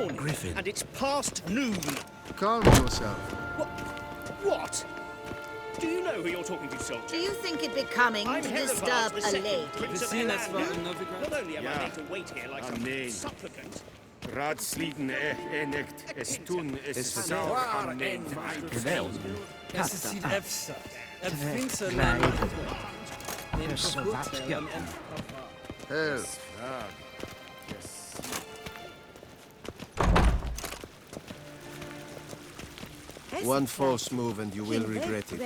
morning, Griffin. and it's past noon. Calm yourself. What? Do you know who you're talking to, soldier? Do you think it becoming I'm to Herivard disturb the a Second, lady? Prince of seen us Elandia. from Novigrad? Not only am I Ja. made to wait here like some Amen. supplicant, Raadsliden echt es toen is zou gaan nemen. Geweld. Necessite EFSA. Het vindt ze Help. One false move and you will regret it.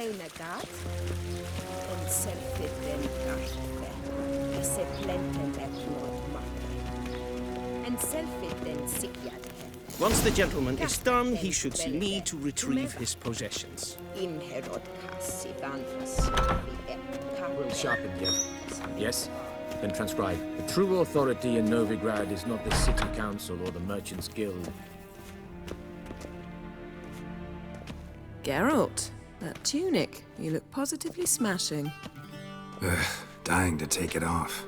once the gentleman is done, he should see me to retrieve his possessions. Well sharpened yet. Yes? Then transcribe. The true authority in Novigrad is not the city council or the merchants' guild. Geralt, that tunic. You look positively smashing. Dying to take it off.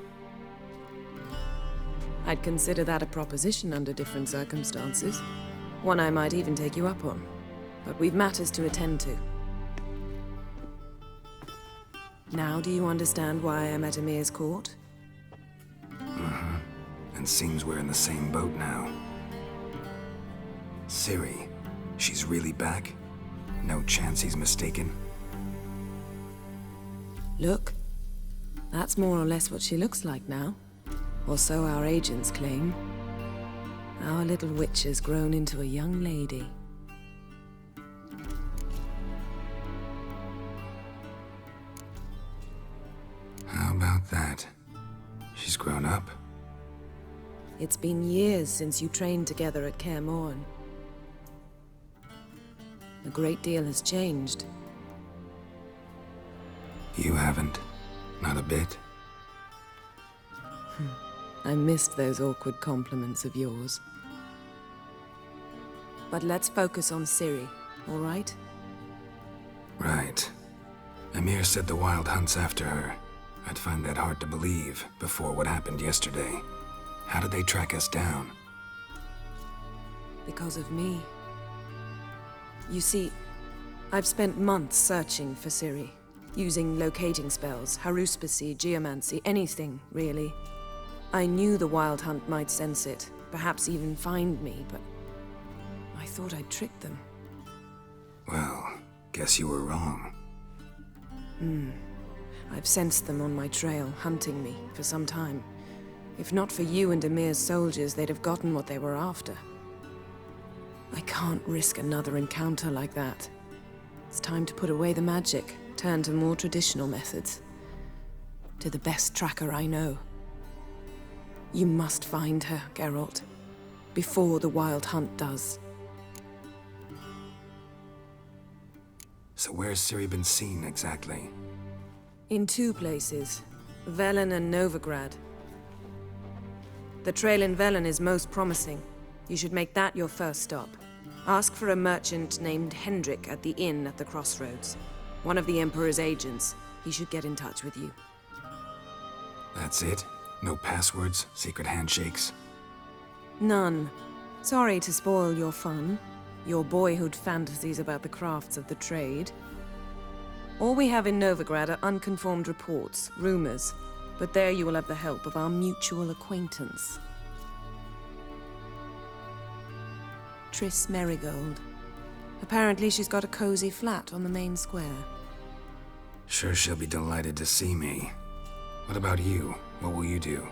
I'd consider that a proposition under different circumstances. One I might even take you up on. But we've matters to attend to. Now do you understand why I'm at Emir's court? And seems we're in the same boat now. Ciri, she's really back? No chance he's mistaken? Look. That's more or less what she looks like now. Or so our agents claim. Our little witch has grown into a young lady. How about that? She's grown up? It's been years since you trained together at Kaer Morhen. A great deal has changed. You haven't. Not a bit. I missed those awkward compliments of yours. But let's focus on Ciri, all right? Right. Emir said the Wild Hunt's after her. I'd find that hard to believe before what happened yesterday. How did they track us down? Because of me. You see, I've spent months searching for Ciri, using locating spells, haruspicy, geomancy, anything, really. I knew the Wild Hunt might sense it, perhaps even find me, but I thought I'd tricked them. Well, guess you were wrong. I've sensed them on my trail, hunting me, for some time. If not for you and Emir's soldiers, they'd have gotten what they were after. I can't risk another encounter like that. It's time to put away the magic, turn to more traditional methods. To the best tracker I know. You must find her, Geralt. Before the Wild Hunt does. So where's Ciri been seen exactly? In two places. Velen and Novigrad. The trail in Velen is most promising. You should make that your first stop. Ask for a merchant named Hendrik at the inn at the crossroads. One of the Emperor's agents. He should get in touch with you. That's it? No passwords, secret handshakes? None. Sorry to spoil your fun. Your boyhood fantasies about the crafts of the trade. All we have in Novigrad are unconfirmed reports, rumors. But there you will have the help of our mutual acquaintance. Triss Merigold. Apparently she's got a cozy flat on the main square. Sure she'll be delighted to see me. What about you? What will you do?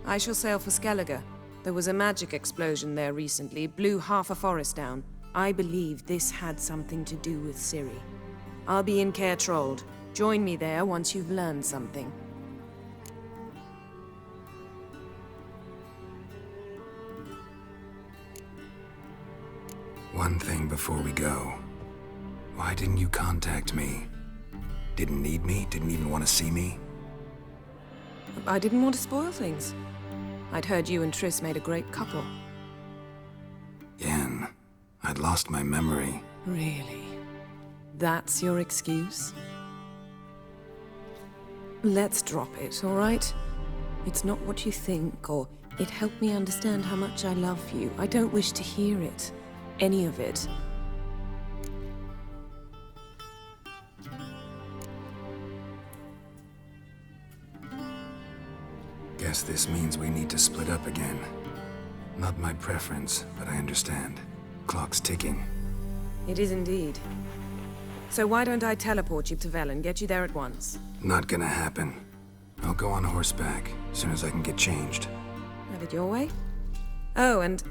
I shall sail for Skellige. There was a magic explosion there recently, blew half a forest down. I believe this had something to do with Ciri. I'll be in Caer Trold. Join me there once you've learned something. One thing before we go. Why didn't you contact me? Didn't need me? Didn't even want to see me? I didn't want to spoil things. I'd heard you and Triss made a great couple. Yen, I'd lost my memory. Really? That's your excuse? Let's drop it, all right? It's not what you think or It helped me understand how much I love you. I don't wish to hear it. Any of it. Guess this means we need to split up again. Not my preference, but I understand. Clock's ticking. It is indeed. So why don't I teleport you to Velen, get you there at once? Not gonna happen. I'll go on horseback, as soon as I can get changed. Have it your way? Oh, and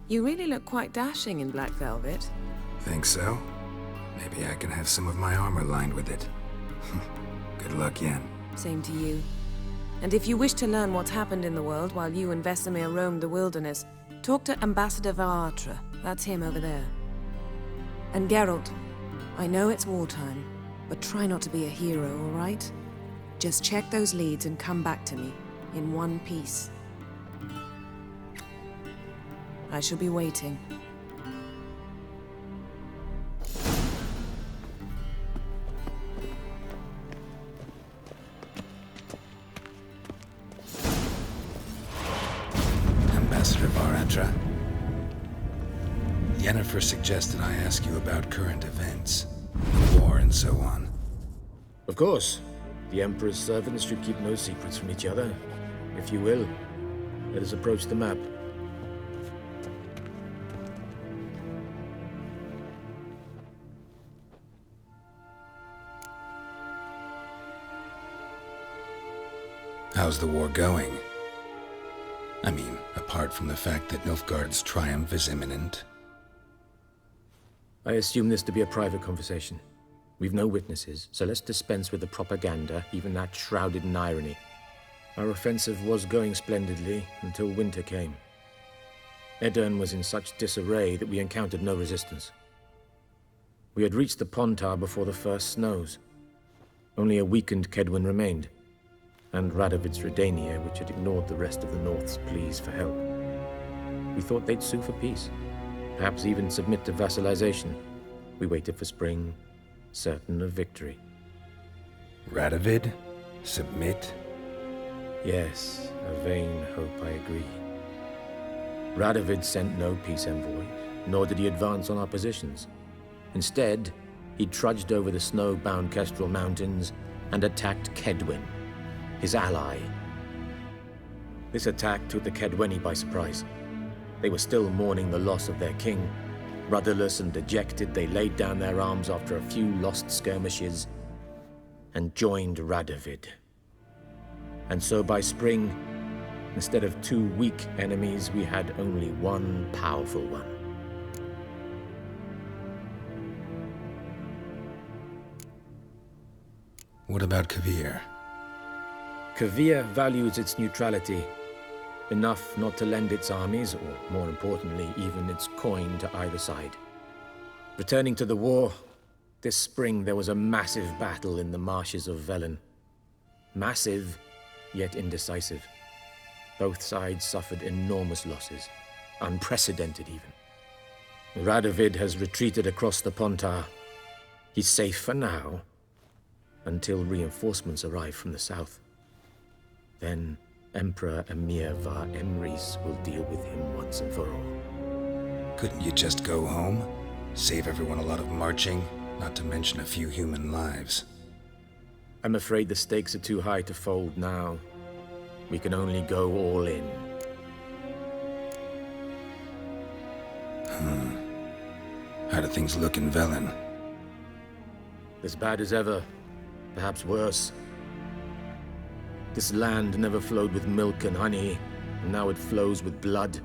you really look quite dashing in black velvet. Think so? Maybe I can have some of my armor lined with it. Good luck, Yen. Same to you. And if you wish to learn what's happened in the world while you and Vesemir roamed the wilderness, talk to Ambassador Varatra. That's him over there. And Geralt, I know it's wartime, but try not to be a hero, all right? Just check those leads and come back to me, in one piece. I shall be waiting. Ambassador Varatra. Yennefer suggested I ask you about current events, the war and so on. Of course. The Emperor's servants should keep no secrets from each other. If you will, let us approach the map. How's the war going? I mean, apart from the fact that Nilfgaard's triumph is imminent. I assume this to be a private conversation. We've no witnesses, so let's dispense with the propaganda, even that shrouded in irony. Our offensive was going splendidly until winter came. Aedirn was in such disarray that we encountered no resistance. We had reached the Pontar before the first snows. Only a weakened Kedwen remained, and Radovid's Redania, which had ignored the rest of the North's pleas for help. We thought they'd sue for peace, perhaps even submit to vassalization. We waited for spring, certain of victory. Radovid? Submit? Yes, a vain hope, I agree. Radovid sent no peace envoys, nor did he advance on our positions. Instead, he trudged over the snow-bound Kestrel Mountains and attacked Kedwen, his ally. This attack took the Kedweni by surprise. They were still mourning the loss of their king. Rudderless and dejected, they laid down their arms after a few lost skirmishes and joined Radovid. And so by spring, instead of 2 weak enemies, we had only one powerful one. What about Kovir? Kovir values its neutrality, enough not to lend its armies, or more importantly, even its coin to either side. Returning to the war, this spring there was a massive battle in the marshes of Velen. Massive, yet indecisive. Both sides suffered enormous losses, unprecedented even. Radovid has retreated across the Pontar. He's safe for now, until reinforcements arrive from the south. Then Emperor Emhyr var Emreis will deal with him once and for all. Couldn't you just go home? Save everyone a lot of marching, not to mention a few human lives. I'm afraid the stakes are too high to fold now. We can only go all in. How do things look in Velen? As bad as ever, perhaps worse. This land never flowed with milk and honey, and now it flows with blood.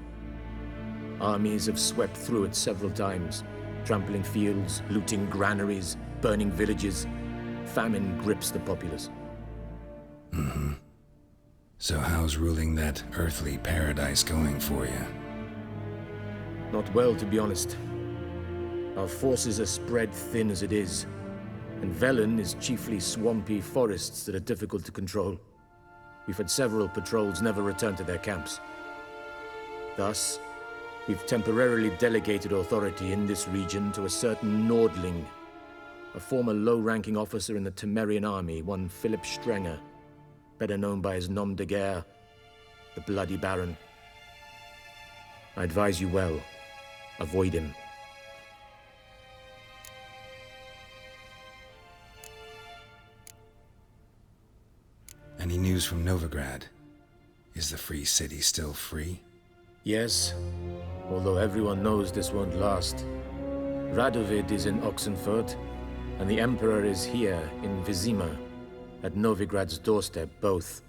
Armies have swept through it several times, trampling fields, looting granaries, burning villages. Famine grips the populace. So how's ruling that earthly paradise going for you? Not well, to be honest. Our forces are spread thin as it is, and Velen is chiefly swampy forests that are difficult to control. We've had several patrols never return to their camps. Thus, we've temporarily delegated authority in this region to a certain Nordling, a former low-ranking officer in the Temerian army, one Philip Strenger, better known by his nom de guerre, the Bloody Baron. I advise you well. Avoid him. Any news from Novigrad? Is the free city still free? Yes, although everyone knows this won't last. Radovid is in Oxenfurt, and the Emperor is here in Vizima, at Novigrad's doorstep, both.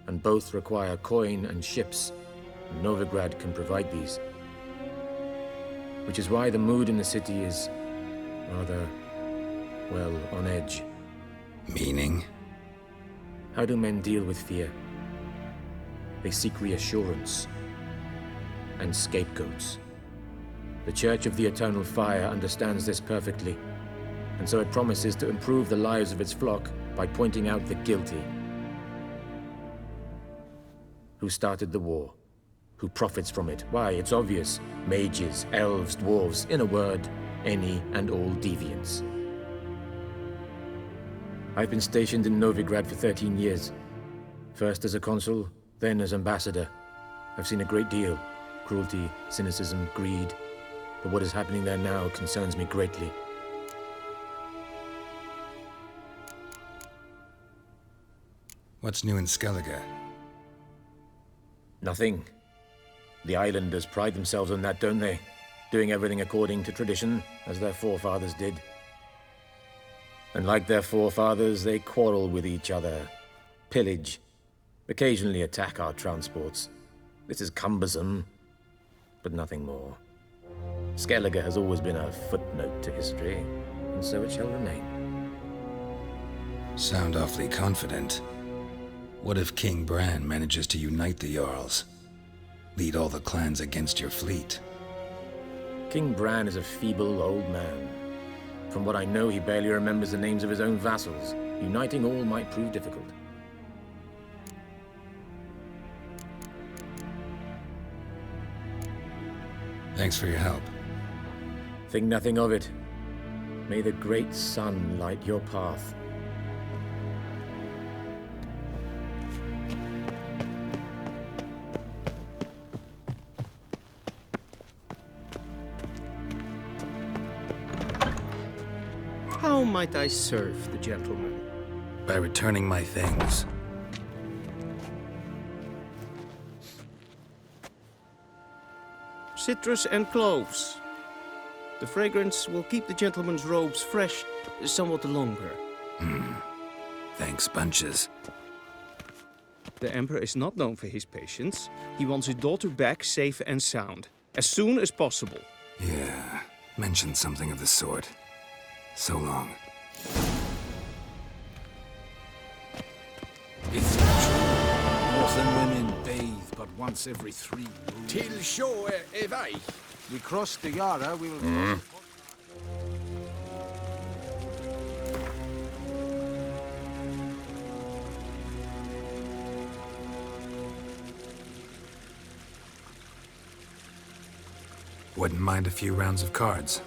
And both require coin and ships, and Novigrad can provide these. Which is why the mood in the city is rather, well, on edge. Meaning? How do men deal with fear? They seek reassurance and scapegoats. The Church of the Eternal Fire understands this perfectly, and so it promises to improve the lives of its flock by pointing out the guilty. Who started the war? Who profits from it? Why, it's obvious. Mages, elves, dwarves, in a word, any and all deviants. I've been stationed in Novigrad for 13 years. First as a consul, then as ambassador. I've seen a great deal. Cruelty, cynicism, greed. But what is happening there now concerns me greatly. What's new in Skellige? Nothing. The islanders pride themselves on that, don't they? Doing everything according to tradition, as their forefathers did. And like their forefathers, they quarrel with each other, pillage, occasionally attack our transports. This is cumbersome, but nothing more. Skellige has always been a footnote to history, and so it shall remain. Sound awfully confident. What if King Bran manages to unite the Jarls? Lead all the clans against your fleet? King Bran is a feeble old man. From what I know, he barely remembers the names of his own vassals. Uniting all might prove difficult. Thanks for your help. Think nothing of it. May the great sun light your path. How might I serve the gentleman? By returning my things. Citrus and cloves. The fragrance will keep the gentleman's robes fresh somewhat longer. Thanks, bunches. The Emperor is not known for his patience. He wants his daughter back safe and sound, as soon as possible. Yeah, mentioned something of the sort. So long. It's true. Northern women bathe but once every 3 moons. Till shore, Evai. We cross the Yara, we will... Wouldn't mind a few rounds of cards.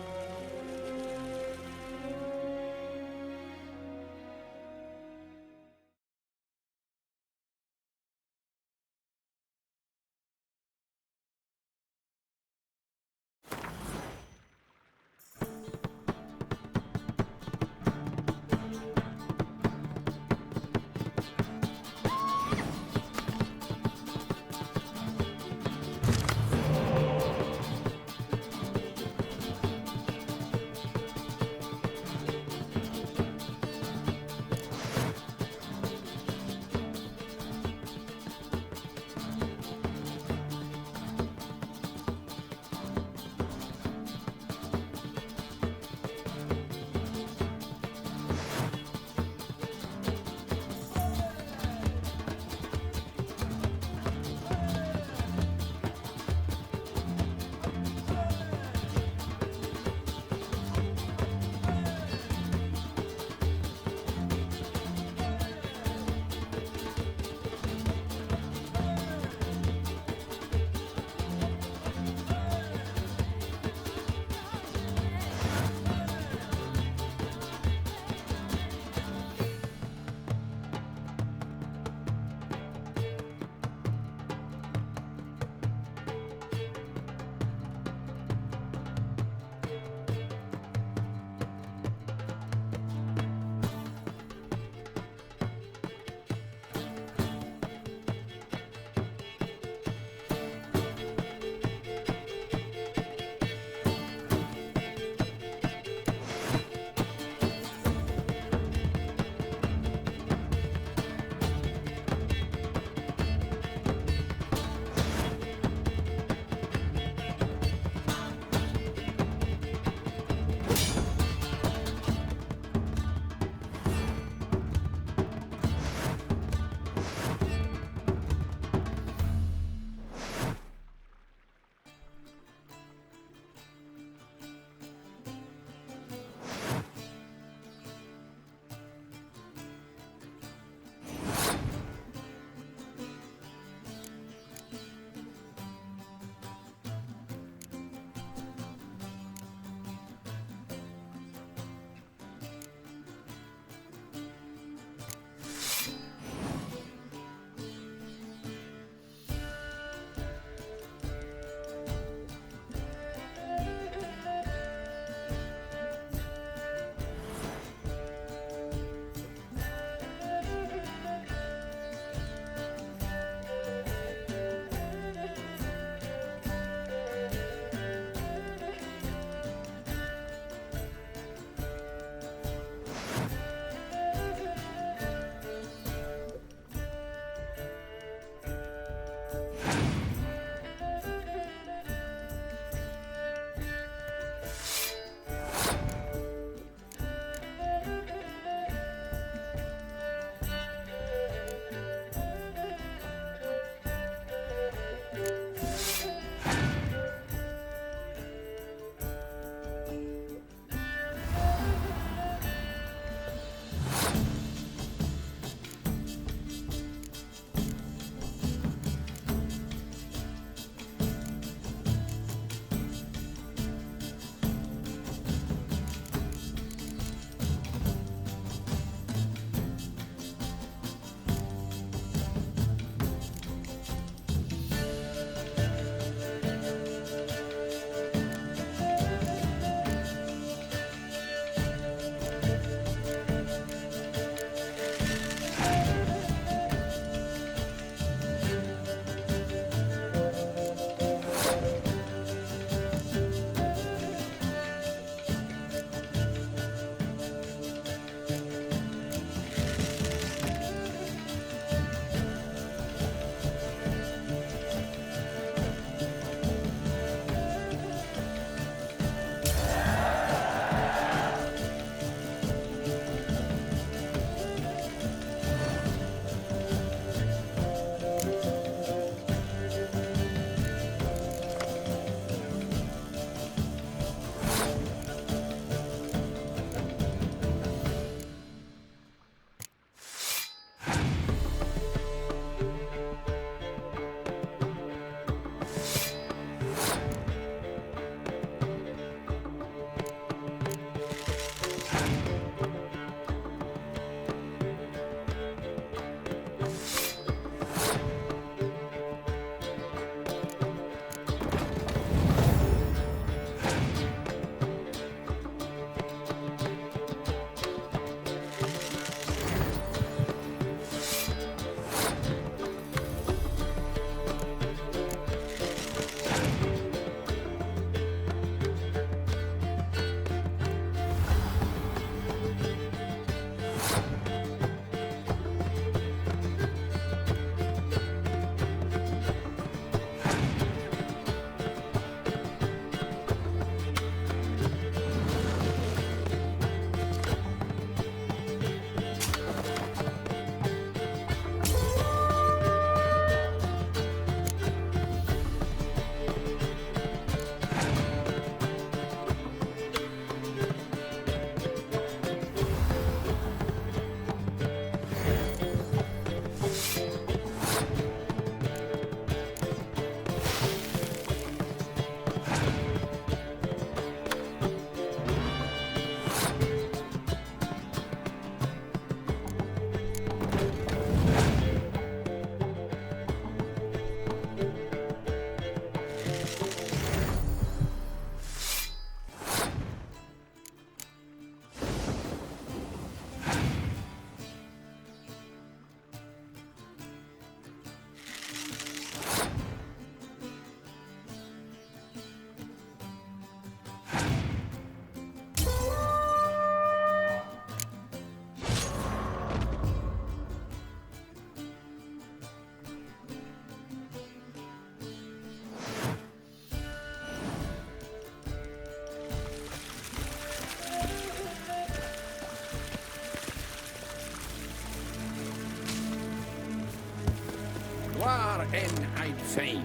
en I'd fain.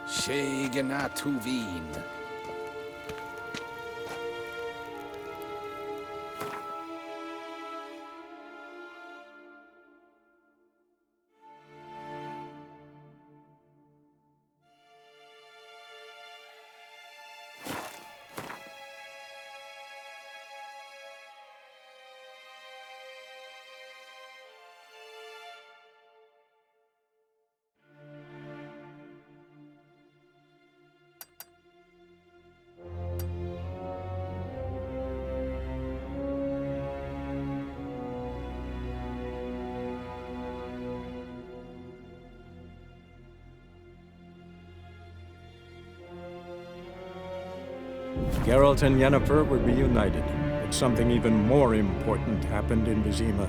Shegana Tuvin. Geralt and Yennefer were reunited, but something even more important happened in Vizima.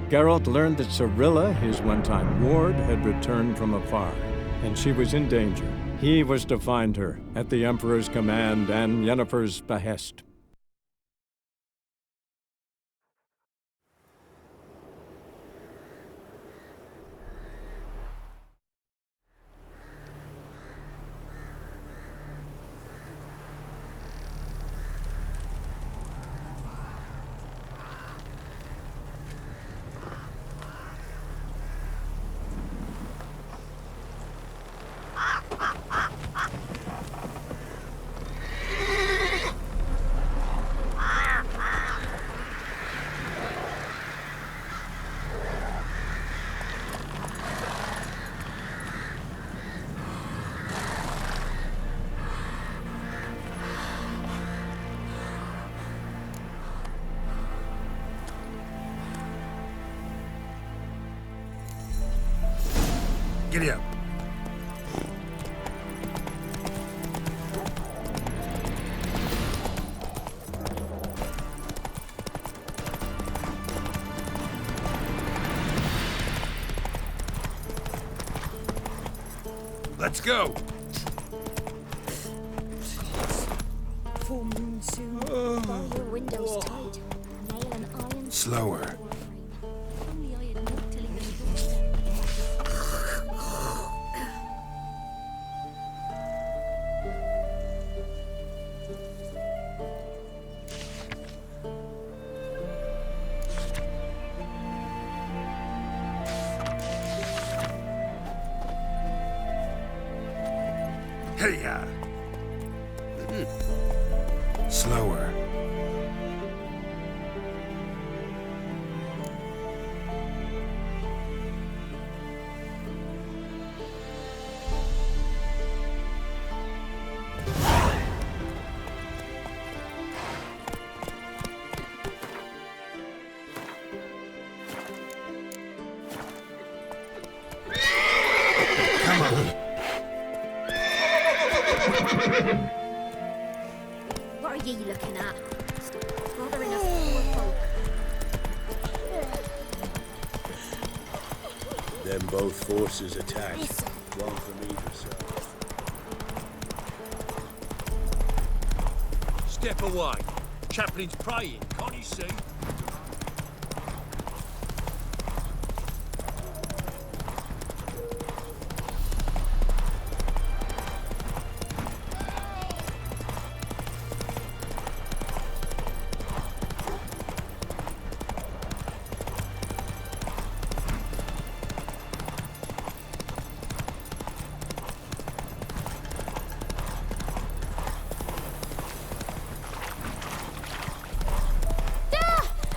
Geralt learned that Cirilla, his one-time ward, had returned from afar, and she was in danger. He was to find her, at the Emperor's command and Yennefer's behest. Giddy up. Let's go. Full moon soon. Bar your windows tight. Nail and iron. Slower. Only I had milk till he was doorstep. Hey-ya. Slower. Come on. What are ye looking at? Stop bothering us poor folk. Then both forces attack. One from either side. Step away. Chaplain's praying, can't you see?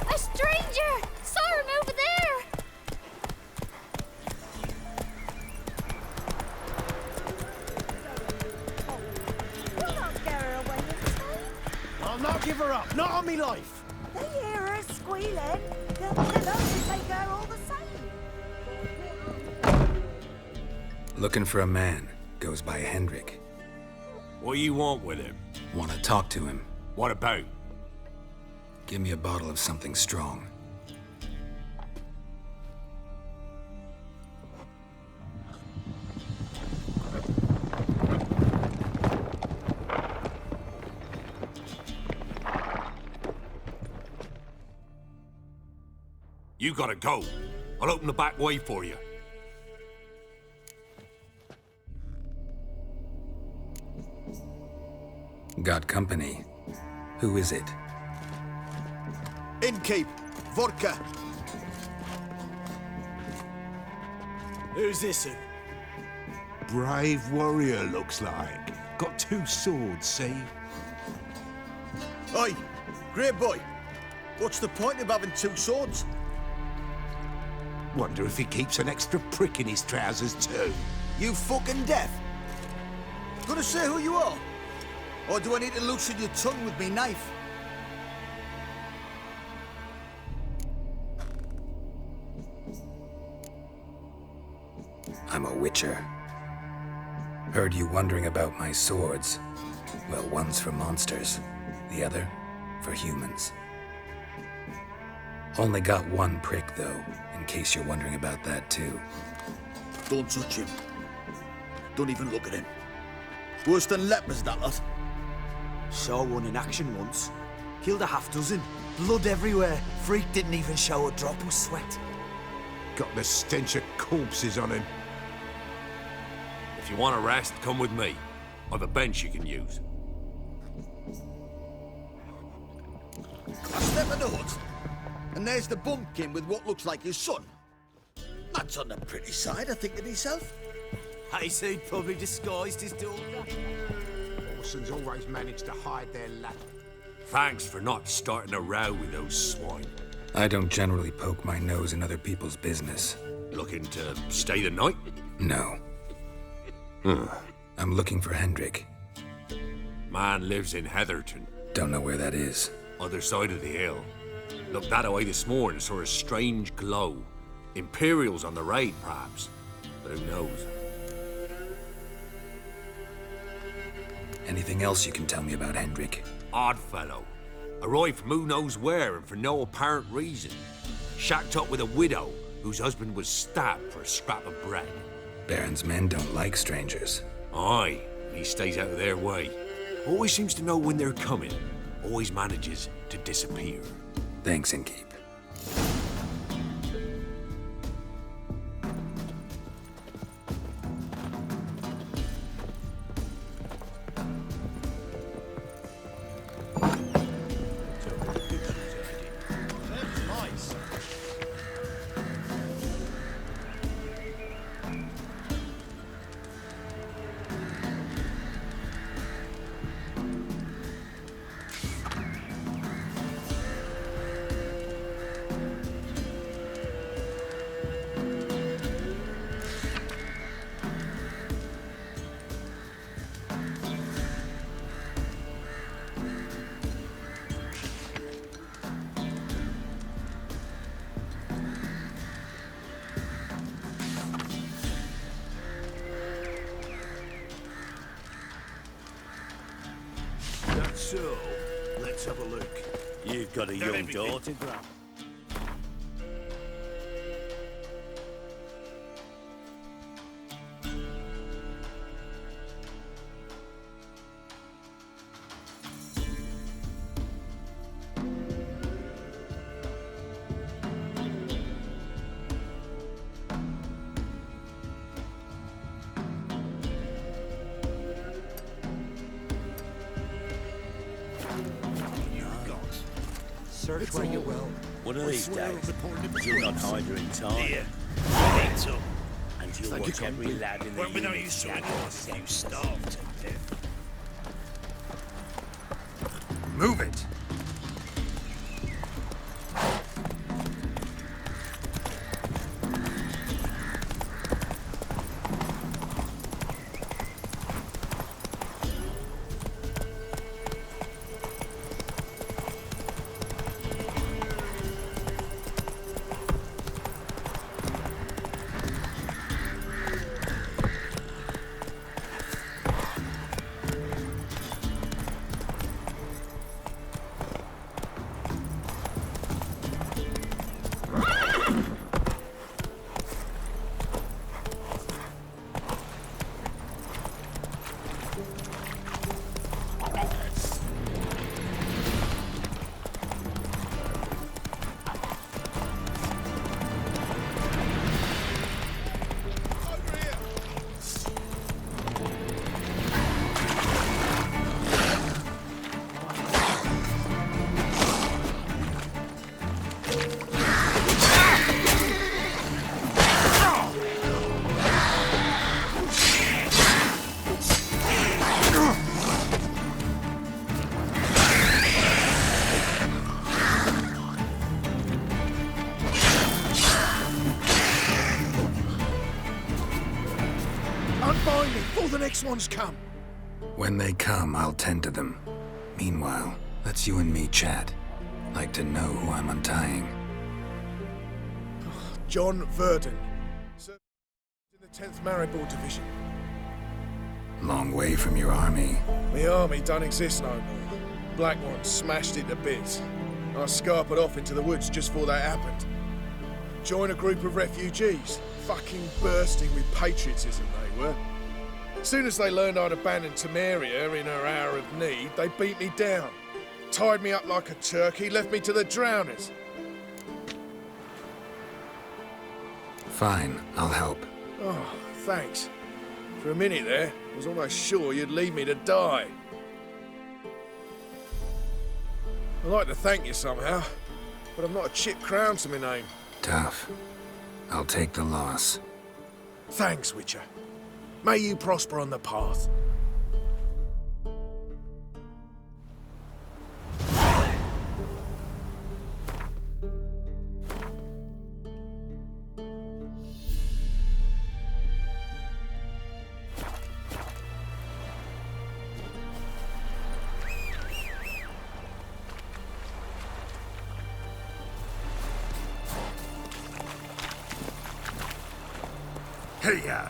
A stranger! Saw him over there! I'll not give her up, not on me life. They hear her squealing. They'll kill us if they go all the same. Looking for a man. Goes by Hendrik. What you want with him? Want to talk to him. What about? Give me a bottle of something strong. You gotta go. I'll open the back way for you. Got company. Who is it? Innkeep, vodka. Who's this? Brave warrior, looks like. Got 2 swords, see? Oi, grey boy. What's the point of having 2 swords? Wonder if he keeps an extra prick in his trousers too. You fucking deaf? Gonna say who you are? Or do I need to loosen your tongue with me knife? I'm a witcher. Heard you wondering about my swords. Well, one's for monsters, the other for humans. Only got 1 prick, though, in case you're wondering about that, too. Don't touch him. Don't even look at him. Worse than lepers, that lot. Saw one in action once. Killed a half-dozen. Blood everywhere. Freak didn't even show a drop of sweat. Got the stench of corpses on him. If you want a rest, come with me. I've a bench you can use. I step in the hut, and there's the bumpkin with what looks like his son. That's on the pretty side, I think to myself. I say he'd probably disguised his daughter. Orsons always manage to hide their lad. Thanks for not starting a row with those swine. I don't generally poke my nose in other people's business. Looking to stay the night? No. I'm looking for Hendrik. Man lives in Heatherton. Don't know where that is. Other side of the hill. Looked that away this morning, saw a strange glow. Imperials on the raid, perhaps. But who knows? Anything else you can tell me about Hendrik? Odd fellow. Arrived from who knows where and for no apparent reason. Shacked up with a widow whose husband was stabbed for a scrap of bread. Baron's men don't like strangers. Aye, he stays out of their way. Always seems to know when they're coming. Always manages to disappear. Thanks, Innkeep. So, let's have a look. You've got a young daughter, Graham. Search where you will. One of these days, you'll not hide her in time. Here, Hands up. And you'll watch every lad in the unit stab yourself. You starved to death. Move it! find me before the next ones come. When they come, I'll tend to them. Meanwhile, let's you and me chat. Like to know who I'm untying. John Verdon, served in the 10th Maribor Division. Long way from your army. The army don't exist no more. Black Ones smashed it to bits. I scarpered off into the woods just before that happened. Joined a group of refugees, fucking bursting with patriotism they were. As soon as they learned I'd abandoned Temeria in her hour of need, they beat me down. Tied me up like a turkey, left me to the drowners. Fine, I'll help. Oh, thanks. For a minute there, I was almost sure you'd leave me to die. I'd like to thank you somehow, but I've not a chip crown to my name. Tough. I'll take the loss. Thanks, Witcher. May you prosper on the path. Hey-ya!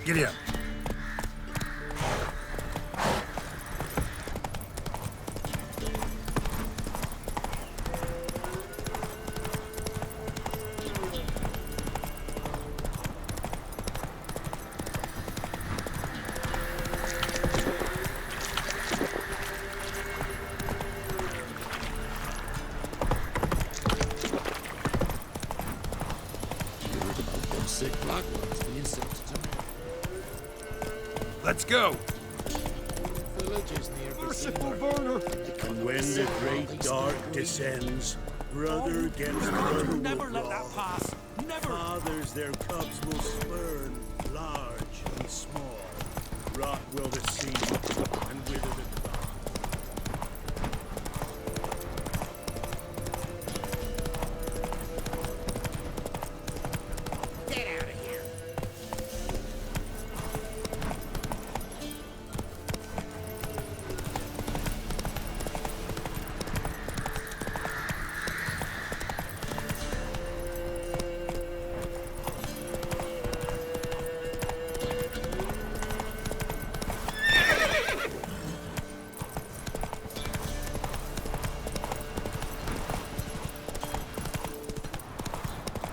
Giddy up. Let's go. And when the great dark descends, brother against brother will Never let that pass. Never. Fathers their cubs will spurn, large and small. Rot will the seed, and wither the crop. Get out of here.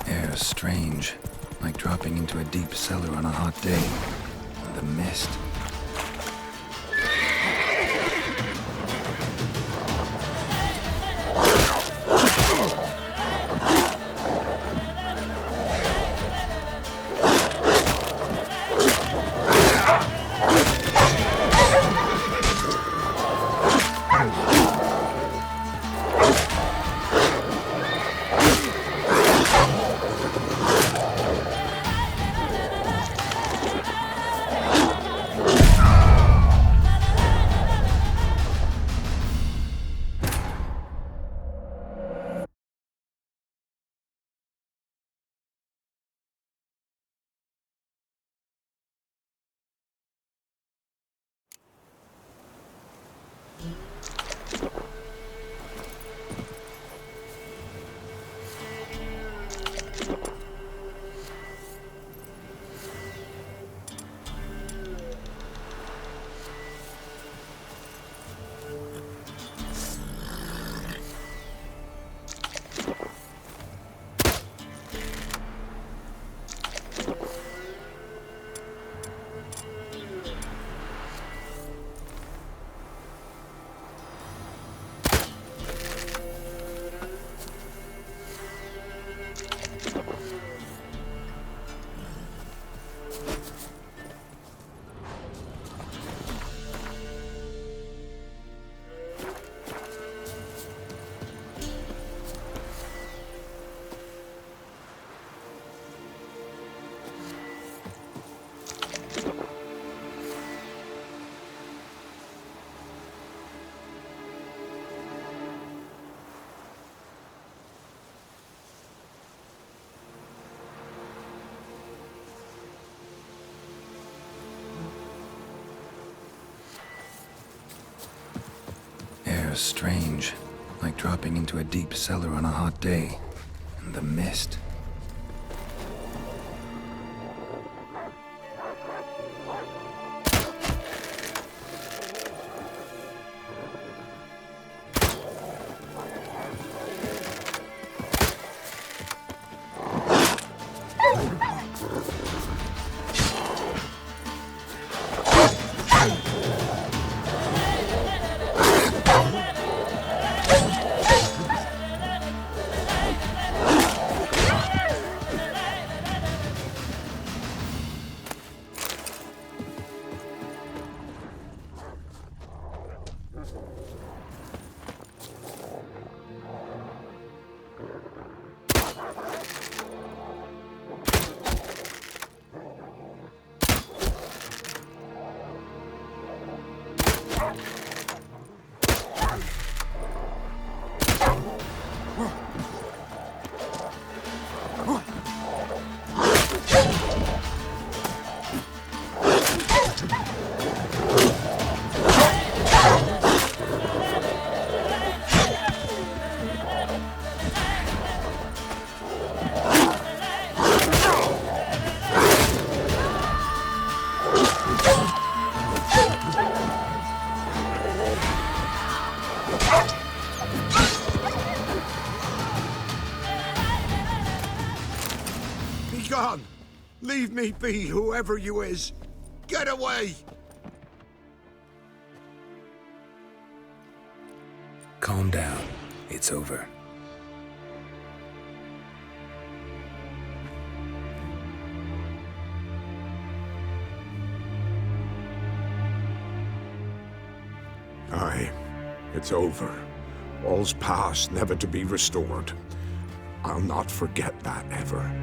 Air's strange, like dropping into a deep cellar on a hot day. The mist. was strange, like dropping into a deep cellar on a hot day. And the mist. Gone! Leave me be, whoever you is! Get away! Calm down. It's over. Aye, it's over. All's past, never to be restored. I'll not forget that ever.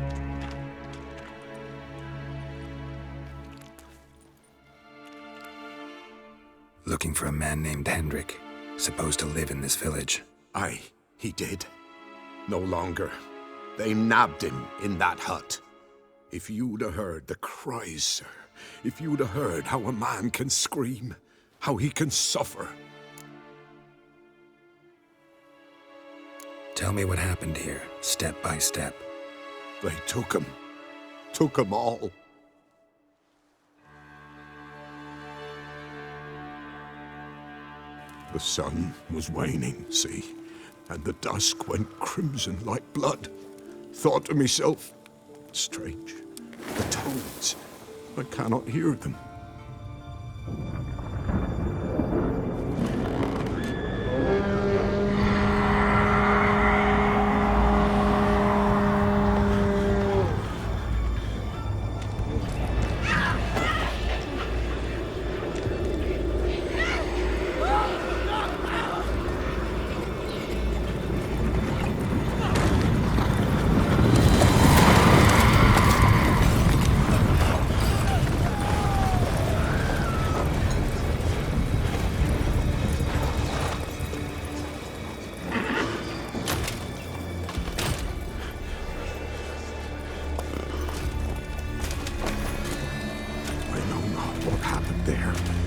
Looking for a man named Hendrik, supposed to live in this village. Aye, he did. No longer. They nabbed him in that hut. If you'd have heard the cries, sir, if you'd have heard how a man can scream, how he can suffer. Tell me what happened here, step by step. They took him all. The sun was waning, see, and the dusk went crimson like blood. Thought to myself, strange, the toads, I cannot hear them.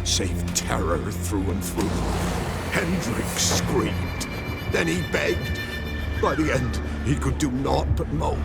Save terror through and through. Hendrik screamed. Then he begged. By the end, he could do naught but moan.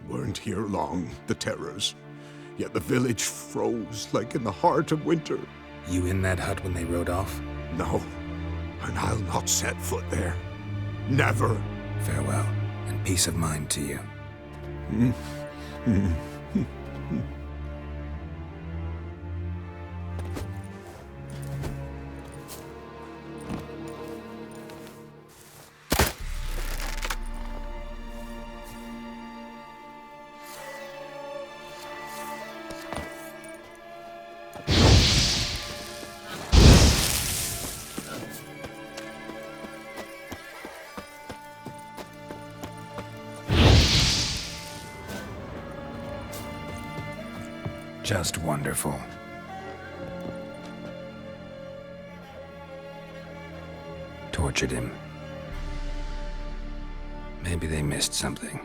Weren't here long, the terrors. Yet the village froze like in the heart of winter. You in that hut when they rode off? No, and I'll not set foot there. Never. Farewell, and peace of mind to you. Just wonderful. Tortured him. Maybe they missed something.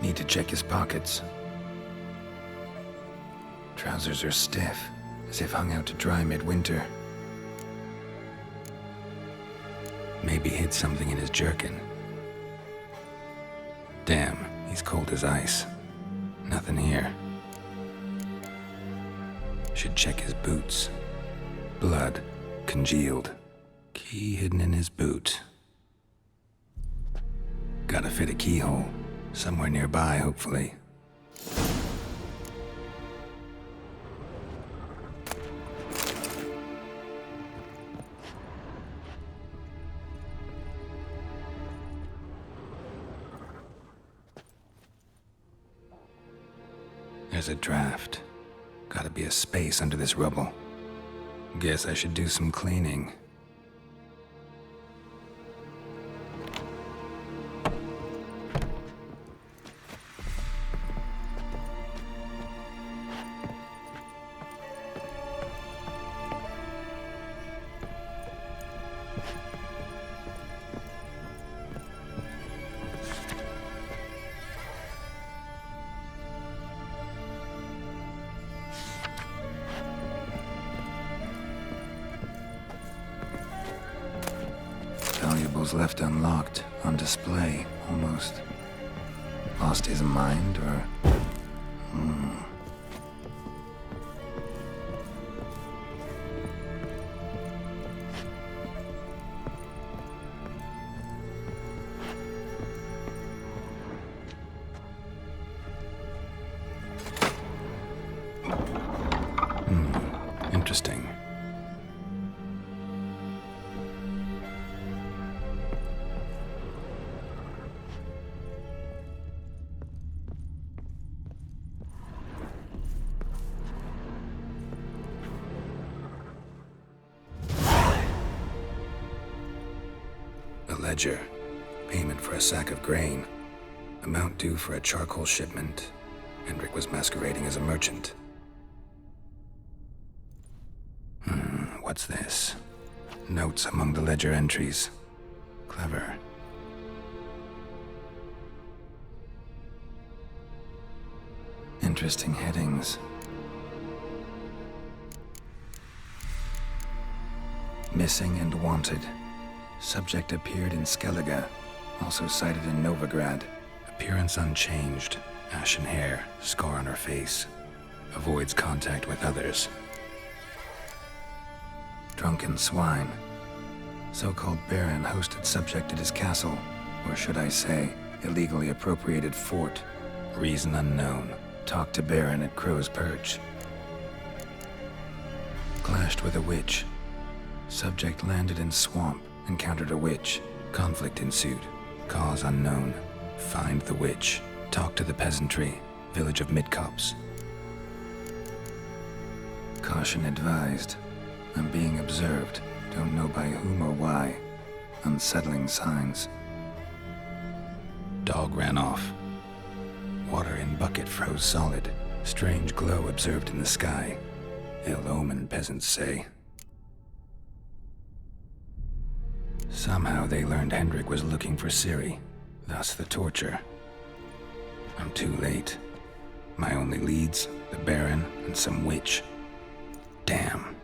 Need to check his pockets. Trousers are stiff, as if hung out to dry midwinter. Maybe hid something in his jerkin. Damn, he's cold as ice. Nothing here. Should check his boots. Blood, congealed. Key hidden in his boot. Gotta fit a keyhole. Somewhere nearby, hopefully. There's a draft. Gotta be a space under this rubble. Guess I should do some cleaning. Valuables left unlocked, on display, almost. Lost his mind, or... Interesting. A ledger. Payment for a sack of grain. Amount due for a charcoal shipment. Hendrik was masquerading as a merchant. What's this? Notes among the ledger entries. Clever. Interesting headings. Missing and wanted. Subject appeared in Skellige, also cited in Novigrad. Appearance unchanged. Ashen hair, scar on her face. Avoids contact with others. Drunken swine. So-called Baron hosted subject at his castle, or should I say, illegally appropriated fort. Reason unknown. Talked to Baron at Crow's Perch. Clashed with a witch. Subject landed in swamp, encountered a witch. Conflict ensued. Cause unknown. Find the witch. Talk to the peasantry. Village of Midcopse. Caution advised. I'm being observed. Don't know by whom or why. Unsettling signs. Dog ran off. Water in bucket froze solid. Strange glow observed in the sky. Ill omen, peasants say. Somehow they learned Hendrik was looking for Ciri. Thus the torture. I'm too late. My only leads, the Baron and some witch. Damn.